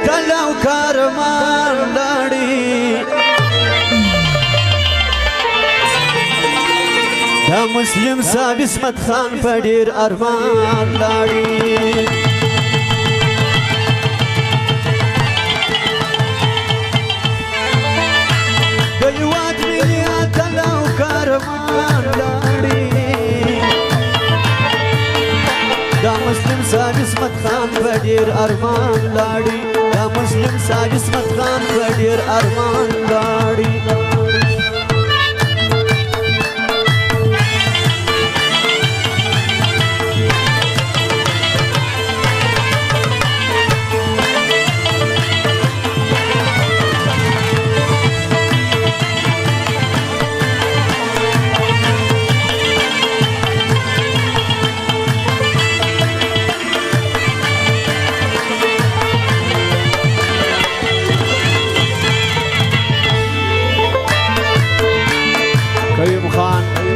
تلو کارمان لاړي دا مسلم صاحب عصمت خان په ډېر ارمان لاړي د هېواد ملي تلو کارمان لاړي دا مسلم صاحب عصمت خان په ډېر ارمان لاړي دا مسلم صاحب عصمت خان په ډېر ارمان لاړي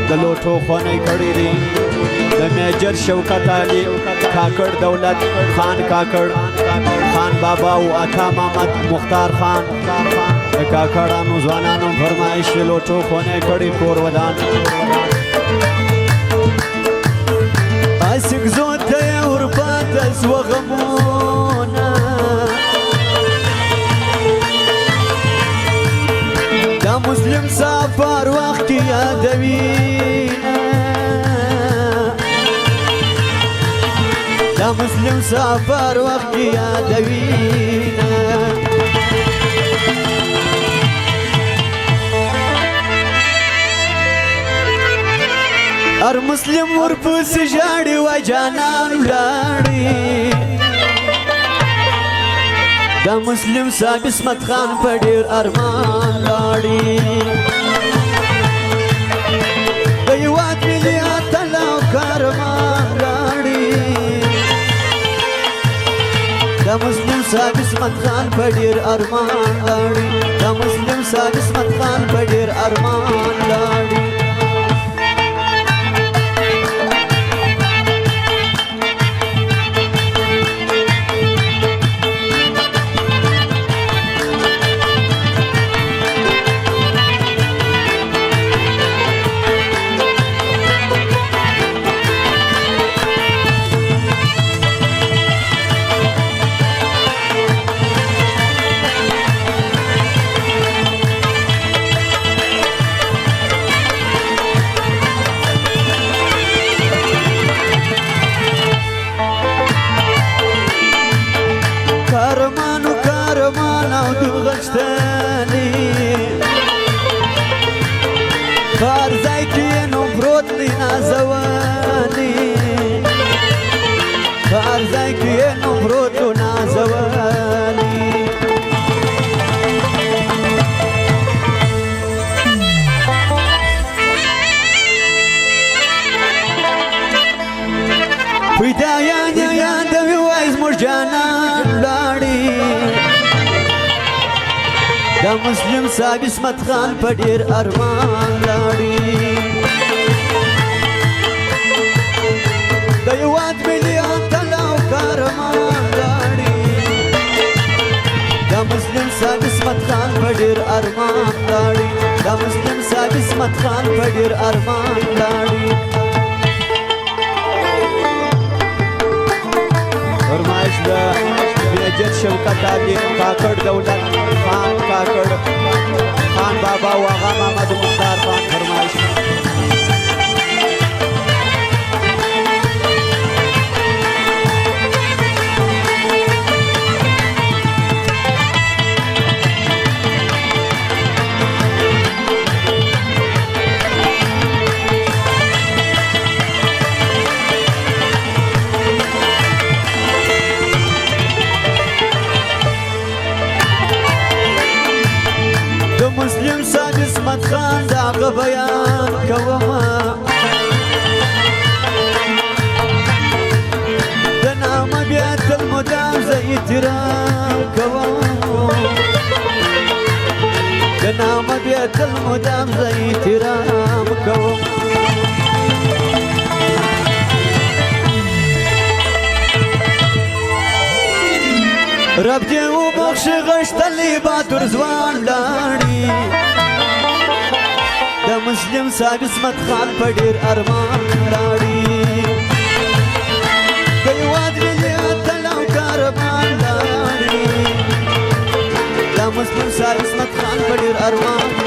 د لوټو خونی کړی دی د میجر شوکت علي کاکړ دولت خان کاکړ خان بابا او عطا محمد مختار خان د کاکړانو ځوانانو فرمایش د لوټو خونی کړی کور ودان اسک زو ته ورپاته سو غمونه دا مسلم سفر وخت یادوینا دا مسلم سفر وخت یادوینا هر مسلم ورپسې ژاړي و جانان ولاړي دا مسلم صاحب عصمت خان په ډېر ارمان لاړي د هېواد ملي اتل او کارمان لاړي دا مسلم صاحب عصمت خان په ډېر ارمان لاړي دا مسلم صاحب عصمت خان په ډېر ارمان لاړي کار ځای کې نو پروت دی نازواني کار ځای کې نو پروت نازواني پیدا یادوي وای زموږ جانان لاړي دا مسلم صاحب عصمت خان په ډېر ارمان لاړي د هېواد ملي اتل او کارمان لاړي دا مسلم صاحب عصمت خان په ډېر ارمان لاړي دا مسلم صاحب عصمت خان په ډېر ارمان لاړي فرمایش د میجر شوکت علي کاکړ دولت خان کاکړ خان بابا او آغا محمد مختار خان فرمایش مسلم صاحب عصمت خان دغه بیان کومه د نامه بیا تل مدام زه احترام کوم د نامه بیا تل مدام زه احترام کوم رب دې وبخښي غښتلی بهادر ځوان لاړې د مسلم صاحب عصمت خان په ډېر ارمان لاړې د هېواد ملي اتل او کاروان لاړې د مسلم صاحب عصمت خان په ډېر ارمان